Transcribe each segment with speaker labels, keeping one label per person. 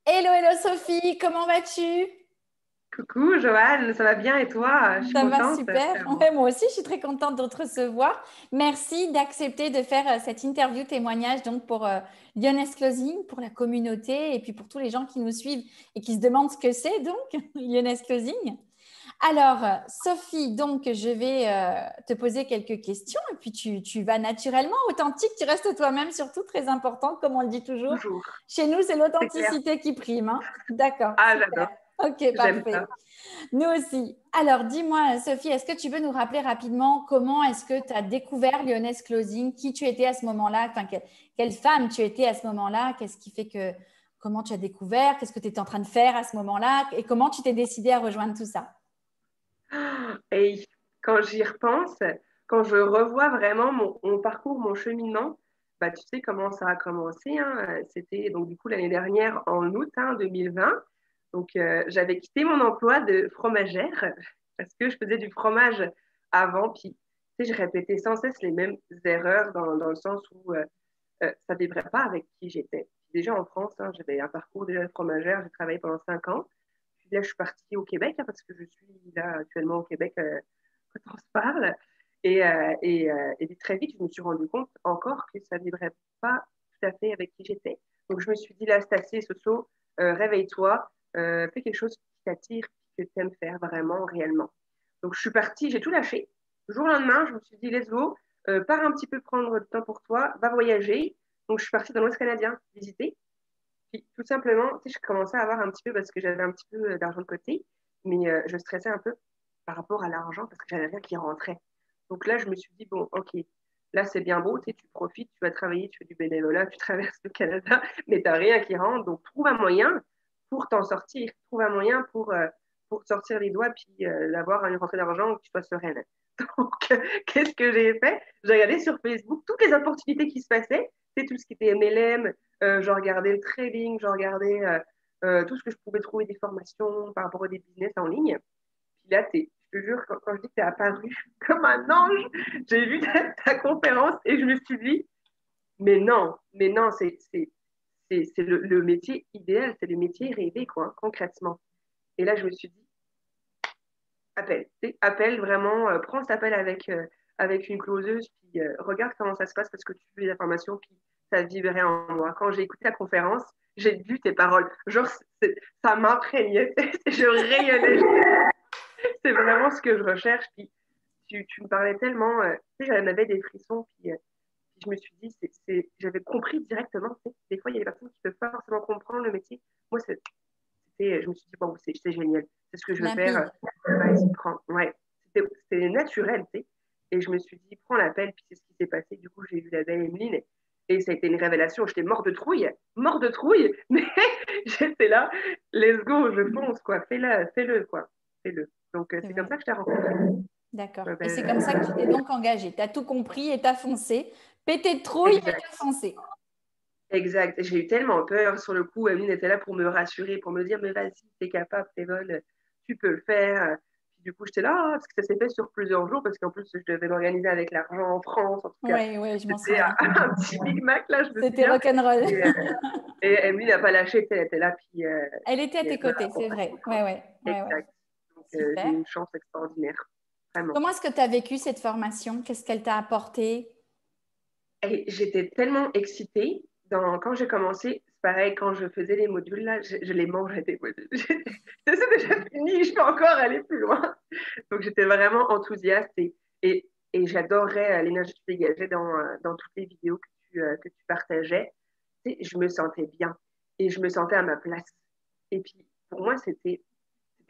Speaker 1: Hello, hello Sophie, comment vas-tu?
Speaker 2: Coucou Joanne, ça va bien et toi? Je suis
Speaker 1: Ça va
Speaker 2: contente.
Speaker 1: super. Ouais, moi aussi, je suis très contente de te recevoir. Merci d'accepter de faire cette interview témoignage donc pour Lyoness Closing, pour la communauté et puis pour tous les gens qui nous suivent et qui se demandent ce que c'est donc Lyoness Closing. Alors, Sophie, donc je vais te poser quelques questions et puis tu vas naturellement authentique, tu restes toi-même surtout, très important, comme on le dit toujours.
Speaker 2: Toujours,
Speaker 1: Chez nous, c'est
Speaker 2: c'est clair.
Speaker 1: l'authenticité qui prime, hein. D'accord,
Speaker 2: Ah,
Speaker 1: super.
Speaker 2: j'adore,
Speaker 1: Ok,
Speaker 2: j'aime
Speaker 1: parfait.
Speaker 2: ça.
Speaker 1: Nous aussi. Alors, dis-moi, Sophie, est-ce que tu veux nous rappeler rapidement comment est-ce que tu as découvert Lyoness Closing, qui tu étais à ce moment-là, enfin, quelle femme tu étais à ce moment-là, qu'est-ce qui fait que, comment tu as découvert, qu'est-ce que tu étais en train de faire à ce moment-là et comment tu t'es décidée à rejoindre tout ça?
Speaker 2: Et quand j'y repense, quand je revois vraiment mon parcours, mon cheminement, bah, tu sais comment ça a commencé, hein. C'était donc du coup l'année dernière en août 2020. Donc j'avais quitté mon emploi de fromagère parce que je faisais du fromage avant. Puis tu sais, je répétais sans cesse les mêmes erreurs dans le sens où ça ne vibrait pas avec qui j'étais. Déjà en France, hein, j'avais un parcours déjà de fromagère, j'ai travaillé pendant 5 ans. Puis là, je suis partie au Québec hein, parce que je suis là actuellement au Québec quand on se parle. Et très vite, je me suis rendu compte encore que ça ne vibrait pas tout à fait avec qui j'étais. Donc je me suis dit, là, c'est assez, Soso, réveille-toi, fais quelque chose qui t'attire, que tu aimes faire vraiment, réellement. Donc je suis partie, j'ai tout lâché. Le jour au lendemain, je me suis dit, let's go, pars un petit peu prendre du temps pour toi, va voyager. Donc je suis partie dans l'Ouest canadien visiter. Puis tout simplement, tu sais, je commençais à avoir un petit peu, parce que j'avais un petit peu d'argent de côté, mais je stressais un peu par rapport à l'argent parce que j'avais rien qui rentrait. Donc là, je me suis dit, bon, ok, là c'est bien beau, tu sais, tu profites, tu vas travailler, tu fais du bénévolat, tu traverses le Canada, mais tu n'as rien qui rentre. Donc trouve un moyen pour t'en sortir, trouve un moyen pour sortir les doigts, puis d'avoir une rentrée d'argent où tu sois sereine. Donc, qu'est-ce que j'ai fait? J'ai regardé sur Facebook toutes les opportunités qui se passaient, c'est tout ce qui était MLM, je regardais le trading, je regardais tout ce que je pouvais trouver des formations par rapport à des business en ligne. Puis là, je te jure, quand je dis que tu es apparu comme un ange, j'ai vu ta conférence et je me suis dit, mais non, c'est le métier idéal, c'est le métier rêvé, quoi, concrètement. Et là, je me suis dit, appelle, appelle vraiment, prends cet appel avec une closeuse, puis regarde comment ça se passe parce que tu veux des informations, puis ça vibrait en moi. Quand j'ai écouté la conférence, j'ai vu tes paroles. Genre, ça m'imprégnait, je rayonnais. C'est vraiment ce que je recherche. Puis tu me parlais tellement, tu sais, j'en avais des frissons, puis je me suis dit, j'avais compris directement. Tu sais. Des fois, il y a des personnes qui ne peuvent pas forcément comprendre le métier. Moi, je me suis dit, bon, c'est génial, c'est ce que je veux faire.
Speaker 1: Limpide.
Speaker 2: Vas-y, prends. Ouais, c'était naturel, tu sais. Et je me suis dit, prends l'appel, puis c'est ce qui s'est passé. Du coup, j'ai vu la belle Emeline, et ça a été une révélation. J'étais mort de trouille, mais j'étais là, let's go, je fonce, quoi. Fais-le, quoi. Fais-le. Donc,
Speaker 1: C'est
Speaker 2: c'est comme
Speaker 1: vrai.
Speaker 2: ça que je t'ai rencontré.
Speaker 1: D'accord.
Speaker 2: Ouais,
Speaker 1: Et c'est comme ça que tu t'es donc engagée. Tu as tout compris et tu as foncé. Pété de trouille, mais tu
Speaker 2: exact.
Speaker 1: as foncé.
Speaker 2: Exact. J'ai eu tellement peur sur le coup. Emeline était là pour me rassurer, pour me dire, mais vas-y, t'es capable, t'es bonne, tu peux le faire. Puis du coup, j'étais là, parce que ça s'est fait sur plusieurs jours, parce qu'en plus, je devais m'organiser avec l'argent en France. En tout cas,
Speaker 1: Oui, oui, je m'en
Speaker 2: c'était
Speaker 1: souviens.
Speaker 2: un petit Micmac, là, je me
Speaker 1: C'était
Speaker 2: souviens.
Speaker 1: rock'n'roll.
Speaker 2: Et, et Emeline n'a pas lâché, elle était là,
Speaker 1: Elle était à
Speaker 2: puis
Speaker 1: tes
Speaker 2: elle m'a
Speaker 1: côtés, c'est
Speaker 2: accompagnée,
Speaker 1: vrai. Oui,
Speaker 2: quoi.
Speaker 1: oui, oui, oui.
Speaker 2: Exact. Donc, j'ai
Speaker 1: Super.
Speaker 2: eu une chance extraordinaire, vraiment.
Speaker 1: Comment est-ce que tu as vécu cette formation? Qu'est-ce qu'elle t'a apporté?
Speaker 2: Et j'étais tellement excitée quand j'ai commencé. C'est pareil, quand je faisais les modules, là, je les mangeais des modules. C'est déjà fini, je peux encore aller plus loin. Donc j'étais vraiment enthousiaste et j'adorais l'énergie que tu dégageais dans toutes les vidéos que tu partageais. Tu sais, je me sentais bien et je me sentais à ma place. Et puis pour moi, c'était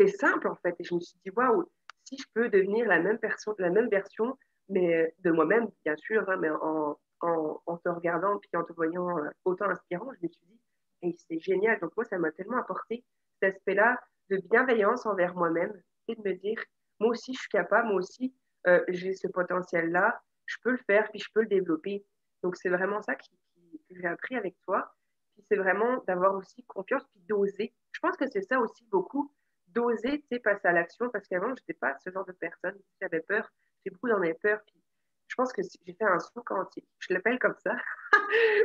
Speaker 2: simple en fait. Et je me suis dit, waouh, si je peux devenir la même personne, la même version, mais de moi-même, bien sûr, hein, mais en te regardant puis en te voyant autant inspirant, je me suis dit, hey, c'est génial. Donc moi, ça m'a tellement apporté cet aspect-là de bienveillance envers moi-même et de me dire, moi aussi, je suis capable, moi aussi, j'ai ce potentiel-là, je peux le faire, puis je peux le développer. Donc c'est vraiment ça que j'ai appris avec toi. Puis c'est vraiment d'avoir aussi confiance, puis d'oser. Je pense que c'est ça aussi beaucoup d'oser, tu sais, passer à l'action, parce qu'avant, je n'étais pas ce genre de personne. J'avais peur, j'ai beaucoup dans mes peurs, puis je pense que j'ai fait un saut quantique, je l'appelle comme ça,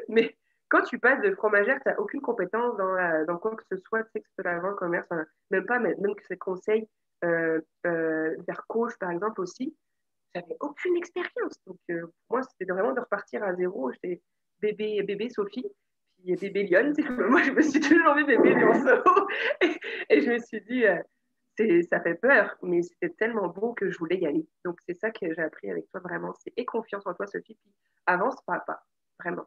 Speaker 2: mais, quand tu passes de fromagère, tu n'as aucune compétence dans quoi que ce soit, tu sais que c'est la vente, commerce, enfin, même pas, même que c'est conseil, vers coach par exemple aussi, j'avais aucune expérience. Donc pour moi, c'était vraiment de repartir à zéro. J'étais bébé Sophie, puis bébé Lyon. Moi, je me suis toujours vu bébé Lionceau. Et je me suis dit, ça fait peur, mais c'était tellement beau que je voulais y aller. Donc c'est ça que j'ai appris avec toi vraiment. C'est aie confiance en toi, Sophie, puis avance pas à pas, vraiment.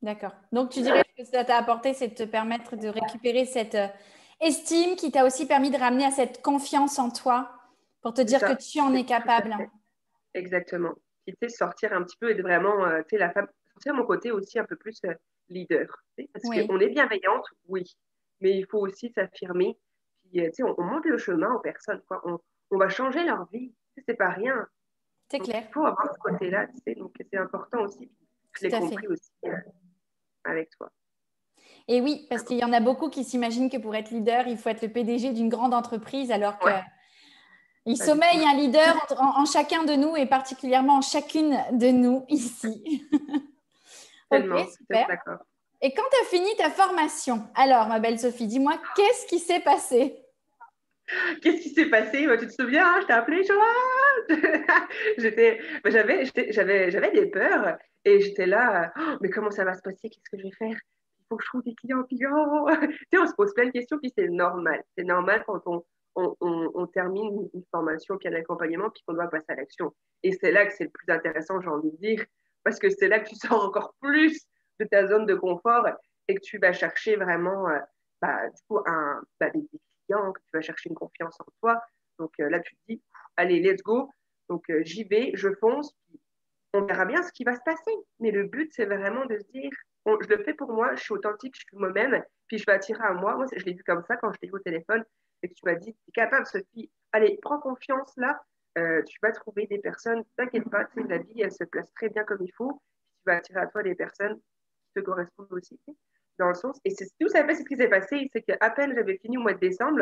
Speaker 1: D'accord. Donc, tu dirais que ça t'a apporté, c'est de te permettre de récupérer cette estime qui t'a aussi permis de ramener à cette confiance en toi pour te
Speaker 2: C'est
Speaker 1: dire que
Speaker 2: ça.
Speaker 1: tu en es
Speaker 2: Tout à
Speaker 1: capable.
Speaker 2: fait. Exactement. Puis, tu sais, sortir un petit peu et de vraiment, tu sais, la femme, sortir mon côté aussi un peu plus leader. Tu sais, parce
Speaker 1: Oui,
Speaker 2: qu'on est bienveillante, oui, mais il faut aussi s'affirmer. Puis, tu sais, on montre le chemin aux personnes, quoi. On va changer leur vie. Tu sais, c'est pas rien.
Speaker 1: c'est
Speaker 2: Donc,
Speaker 1: clair.
Speaker 2: il faut avoir ce côté-là, tu sais. Donc, c'est important aussi. Je l'ai
Speaker 1: Tout à fait.
Speaker 2: compris aussi avec toi.
Speaker 1: Et oui, parce qu'il y en a beaucoup qui s'imaginent que pour être leader, il faut être le PDG d'une grande entreprise, alors que
Speaker 2: Ouais,
Speaker 1: il
Speaker 2: pas du tout.
Speaker 1: sommeille un leader en chacun de nous et particulièrement en chacune de nous ici. Ok,
Speaker 2: Tellement, tellement
Speaker 1: super.
Speaker 2: d'accord.
Speaker 1: Et quand tu as fini ta formation, alors, ma belle Sophie, dis-moi, qu'est-ce qui s'est passé?
Speaker 2: Qu'est-ce qui s'est passé? Je te souviens, hein, je t'ai appelé, j'avais des peurs et j'étais là, oh, mais comment ça va se passer? Qu'est-ce que je vais faire? Il faut que je trouve des clients. Tu sais, on se pose plein de questions, puis c'est normal. C'est normal quand on termine une formation, puis un accompagnement, puis qu'on doit passer à l'action. Et c'est là que c'est le plus intéressant, j'ai envie de dire, parce que c'est là que tu sors encore plus de ta zone de confort et que tu vas chercher vraiment du coup, des clients, que tu vas chercher une confiance en toi. Donc là, tu te dis, allez, let's go. Donc j'y vais, je fonce, puis on verra bien ce qui va se passer. Mais le but, c'est vraiment de se dire, bon, je le fais pour moi, je suis authentique, je suis moi-même, puis je vais attirer à moi. Moi, je l'ai vu comme ça quand je t'ai eu au téléphone et que tu m'as dit, tu es capable, Sophie, allez, prends confiance là, tu vas trouver des personnes, t'inquiète pas, tu sais, la vie, elle se place très bien comme il faut, puis tu vas attirer à toi des personnes qui te correspondent aussi, dans le sens, et c'est tout ça fait, c'est ce qui s'est passé, c'est qu'à peine j'avais fini au mois de décembre,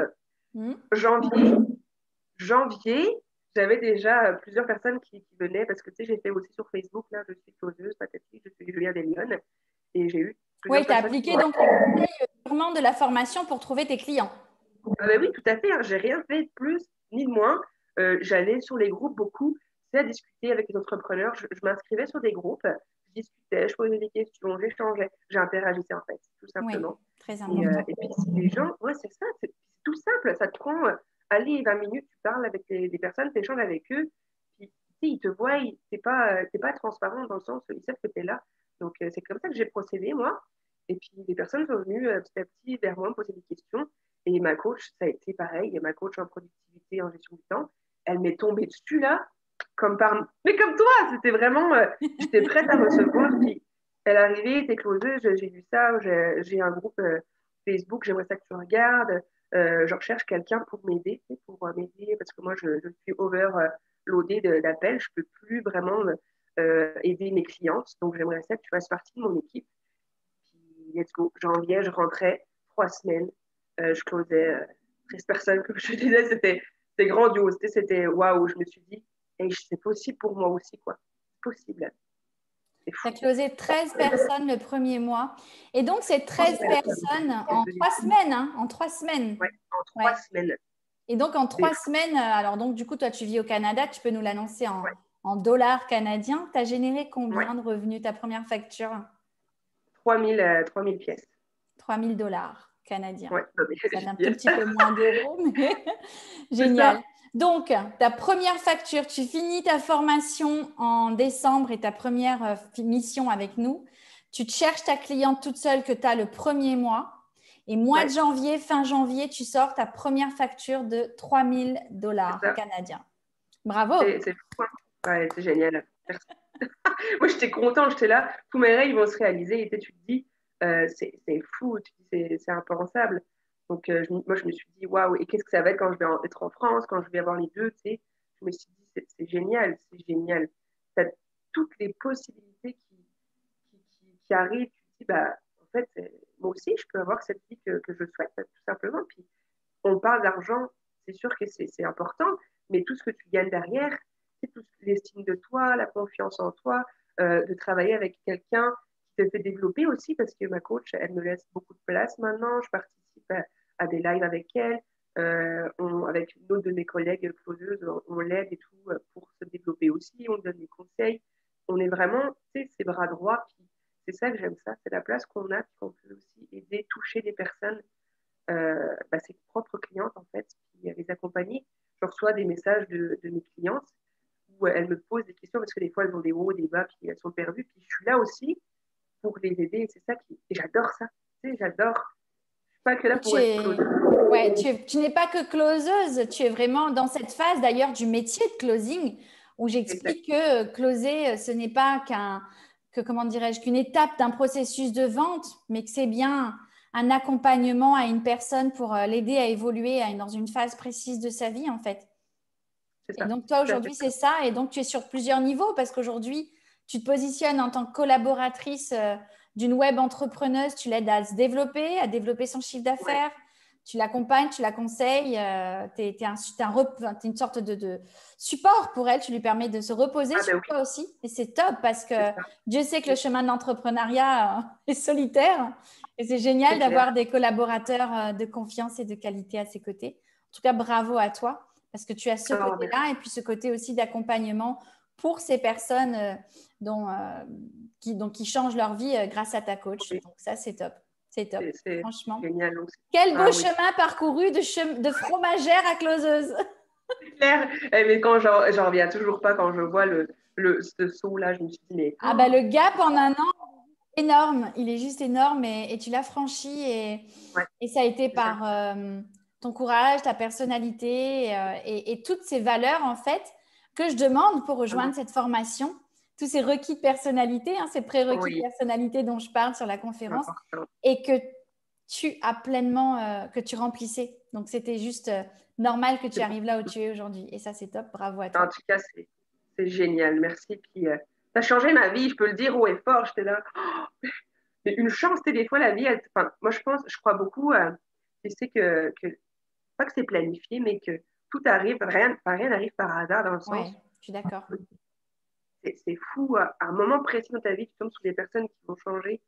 Speaker 1: Hmm.
Speaker 2: janvier, janvier, j'avais déjà plusieurs personnes qui venaient parce que tu sais, j'ai fait aussi sur Facebook, là, je suis causeuse, patati, je suis Julia Deslyonnes, et j'ai eu plusieurs
Speaker 1: Oui, tu as
Speaker 2: personnes qui
Speaker 1: appliqué
Speaker 2: m'ont
Speaker 1: donc les conseils purement de la formation pour trouver tes clients.
Speaker 2: Oui, tout à fait, hein, j'ai rien fait de plus ni de moins. J'allais sur les groupes beaucoup, c'est à discuter avec les entrepreneurs. Je m'inscrivais sur des groupes, je discutais, je posais des questions, j'échangeais, j'interagissais en fait, tout
Speaker 1: Oui,
Speaker 2: simplement.
Speaker 1: très
Speaker 2: Et,
Speaker 1: important.
Speaker 2: et puis si les gens, ouais, c'est ça, c'est tout simple, ça te prend, allez, 20 minutes, tu parles avec des personnes, tu échanges avec eux, puis tu sais, ils te voient, t'es pas transparent dans le sens, ils savent que tu es là. Donc c'est comme ça que j'ai procédé, moi. Et puis les personnes sont venues petit à petit vers moi me poser des questions. Et ma coach, ça a été pareil, et ma coach en productivité, en gestion du temps, elle m'est tombée dessus là, comme par... Mais comme toi, c'était vraiment, j'étais prête à recevoir, puis elle est arrivée, t'es closeuse, j'ai vu ça, j'ai un groupe Facebook, j'aimerais ça que tu regardes. Je recherche quelqu'un pour m'aider, pour m'aider, parce que moi, je suis overloadée d'appels, je peux plus vraiment aider mes clientes. Donc, j'aimerais ça que tu fasses partie de mon équipe. Puis, let's go. Janvier, je rentrais 3 semaines, je closais 13 personnes, comme je te disais, c'était grandiose. C'était waouh, je me suis dit, hey, c'est possible pour moi aussi, quoi. C'est possible. C'est
Speaker 1: Tu as
Speaker 2: fou.
Speaker 1: closé 13 personnes le premier mois. Et donc, ces 13 personnes en 3 semaines, hein, en 3 semaines.
Speaker 2: Ouais, en trois
Speaker 1: Ouais.
Speaker 2: semaines.
Speaker 1: Et donc, en
Speaker 2: C'est
Speaker 1: trois
Speaker 2: fou.
Speaker 1: semaines, alors donc, du coup, toi, tu vis au Canada, tu peux nous l'annoncer
Speaker 2: Ouais,
Speaker 1: en dollars canadiens. Tu as généré
Speaker 2: ouais.
Speaker 1: combien de revenus, ta première facture?
Speaker 2: 3000 pièces.
Speaker 1: 3 000 $ canadiens.
Speaker 2: Ouais, non, mais
Speaker 1: Ça fait un tout
Speaker 2: génial.
Speaker 1: petit peu moins d'euros, mais
Speaker 2: C'est
Speaker 1: génial.
Speaker 2: ça.
Speaker 1: Donc, ta première facture, tu finis ta formation en décembre et ta première mission avec nous. Tu te cherches ta cliente toute seule que tu as le premier mois. Et mois de
Speaker 2: Ouais,
Speaker 1: janvier, fin janvier, tu sors ta première facture de 3 000
Speaker 2: c'est
Speaker 1: dollars
Speaker 2: ça.
Speaker 1: canadiens. Bravo!
Speaker 2: C'est fou, hein. Ouais, c'est génial. Merci. Moi, j'étais contente, j'étais là. Tous mes rêves vont se réaliser. Et tu te dis, c'est fou, tu te dis, c'est impensable. Donc, moi, je me suis dit, waouh, et qu'est-ce que ça va être quand je vais être en France, quand je vais avoir les deux, tu sais. Je me suis dit, c'est génial, c'est génial. Tu as toutes les possibilités qui arrivent. Tu te dis, bah, en fait, moi aussi, je peux avoir cette vie que je souhaite, tout simplement. Puis, on parle d'argent, c'est sûr que c'est important, mais tout ce que tu gagnes derrière, c'est tout l'estime de toi, la confiance en toi, de travailler avec quelqu'un te fait développer aussi parce que ma coach, elle me laisse beaucoup de place maintenant. Je participe à des lives avec elle. Avec une autre de mes collègues closeuses, on l'aide et tout pour se développer aussi. On donne des conseils. On est vraiment, tu sais, ses bras droits. Puis c'est ça que j'aime ça. C'est la place qu'on a, puis qu'on peut aussi aider, toucher des personnes, ses propres clientes en fait, puis les accompagner. Je reçois des messages de mes clientes où elles me posent des questions parce que des fois elles ont des hauts, des bas, puis elles sont perdues. Puis je suis là aussi pour les aider. Et c'est ça et j'adore ça. Tu sais, j'adore. Je suis pas que là pour être closeuse.
Speaker 1: Ouais, tu n'es pas que closeuse, tu es vraiment dans cette phase d'ailleurs du métier de closing où j'explique que closer, ce n'est pas comment dirais-je, qu'une étape d'un processus de vente, mais que c'est bien un accompagnement à une personne pour l'aider à évoluer dans une phase précise de sa vie en fait. Et donc toi aujourd'hui c'est ça, et donc tu es sur plusieurs niveaux parce qu'aujourd'hui tu te positionnes en tant que collaboratrice d'une web entrepreneuse, tu l'aides à se développer, à développer son chiffre d'affaires, tu l'accompagnes, tu la conseilles, tu es une sorte de support pour elle, tu lui permets de se reposer sur toi aussi. Et c'est top parce que Dieu sait que le chemin de l'entrepreneuriat est solitaire et c'est génial d'avoir des collaborateurs de confiance et de qualité à ses côtés. En tout cas, bravo à toi parce que tu as ce côté-là et puis ce côté aussi d'accompagnement pour ces personnes qui changent leur vie grâce à ta coach. Oui. Donc ça, c'est top. C'est top, franchement.
Speaker 2: Génial.
Speaker 1: Quel beau chemin parcouru de fromagère à closeuse.
Speaker 2: C'est clair. Mais quand j'en reviens toujours pas quand je vois ce saut-là, je me suis dit, mais...
Speaker 1: Ah bah le gap en un an, énorme. Il est juste énorme et tu l'as franchi et ça a été par ton courage, ta personnalité et toutes ces valeurs, en fait, que je demande pour rejoindre cette formation. Tous ces requis de personnalité, ces prérequis de personnalité dont je parle sur la conférence et que tu as pleinement, que tu remplissais. Donc, c'était juste normal que tu arrives là où tu es aujourd'hui. Et ça, c'est top. Bravo à toi.
Speaker 2: En tout cas, c'est génial. Merci. Puis, ça a changé ma vie, je peux le dire haut et fort. J'étais là. Oh, une chance, des fois, la vie, moi, je crois beaucoup, tu sais pas que c'est planifié, mais que tout arrive, rien n'arrive par hasard dans le sens.
Speaker 1: Oui, je suis d'accord.
Speaker 2: C'est fou. À un moment précis dans ta vie, tu tombes sur des personnes qui vont changer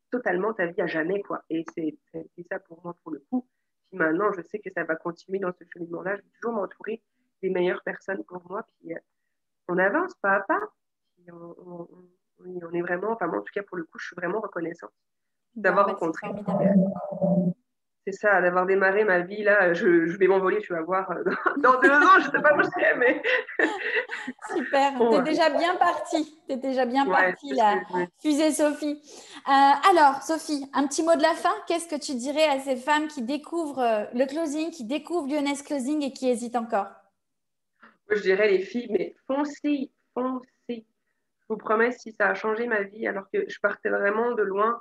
Speaker 2: totalement ta vie à jamais, quoi. Et c'est ça pour moi, pour le coup. Puis maintenant, je sais que ça va continuer dans ce cheminement-là. Je vais toujours m'entourer des meilleures personnes pour moi. Puis on avance pas à pas. Puis on est vraiment, enfin, moi, en tout cas, pour le coup, je suis vraiment reconnaissante d'avoir rencontré. C'est ça, d'avoir démarré ma vie, là, je vais m'envoler, tu vas voir. Dans 2 ans, je ne sais pas où je serai, mais...
Speaker 1: Super, tu es déjà bien partie. Tu es déjà bien partie, la fusée Sophie. Alors, Sophie, un petit mot de la fin. Qu'est-ce que tu dirais à ces femmes qui découvrent le closing, qui découvrent Lyonnaise Closing et qui hésitent encore?
Speaker 2: Je dirais, les filles, mais foncez. Je vous promets, si ça a changé ma vie, alors que je partais vraiment de loin,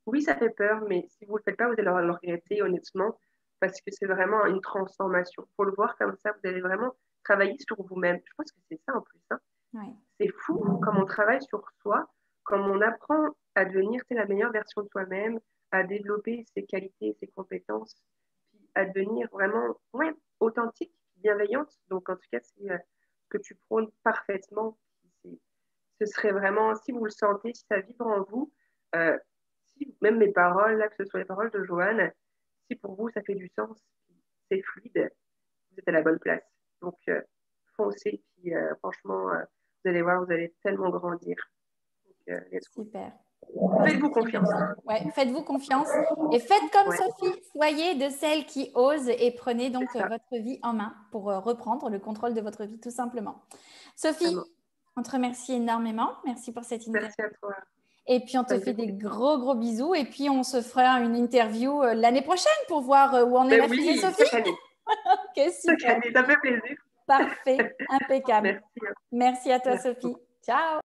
Speaker 2: oui, ça fait peur, mais si vous ne le faites pas, vous allez le regretter, honnêtement, parce que c'est vraiment une transformation. Pour le voir comme ça, vous allez vraiment travailler sur vous-même. Je pense que c'est ça en plus. C'est fou comme on travaille sur soi, comme on apprend à devenir la meilleure version de soi-même, à développer ses qualités, ses compétences, puis à devenir vraiment authentique, bienveillante. Donc, en tout cas, c'est ce que tu prônes parfaitement. Ce serait vraiment, si vous le sentez, si ça vibre en vous, même mes paroles, là, que ce soit les paroles de Joanne, si pour vous ça fait du sens, c'est fluide, vous êtes à la bonne place. Donc, foncez, puis franchement, vous allez voir, vous allez tellement grandir. Donc,
Speaker 1: super.
Speaker 2: Faites-vous confiance.
Speaker 1: Ouais, faites-vous confiance et faites comme Sophie, soyez de celles qui osent et prenez donc votre vie en main pour reprendre le contrôle de votre vie, tout simplement. Sophie, on te remercie énormément. Merci pour cette interview.
Speaker 2: Merci à toi.
Speaker 1: Et puis, on te fait des gros bisous. Et puis, on se fera une interview l'année prochaine pour voir où en est la fusée Sophie.
Speaker 2: Chaque année.
Speaker 1: Ok, super.
Speaker 2: Ça fait plaisir.
Speaker 1: Parfait, impeccable.
Speaker 2: Merci.
Speaker 1: Merci à toi, Sophie. Ciao.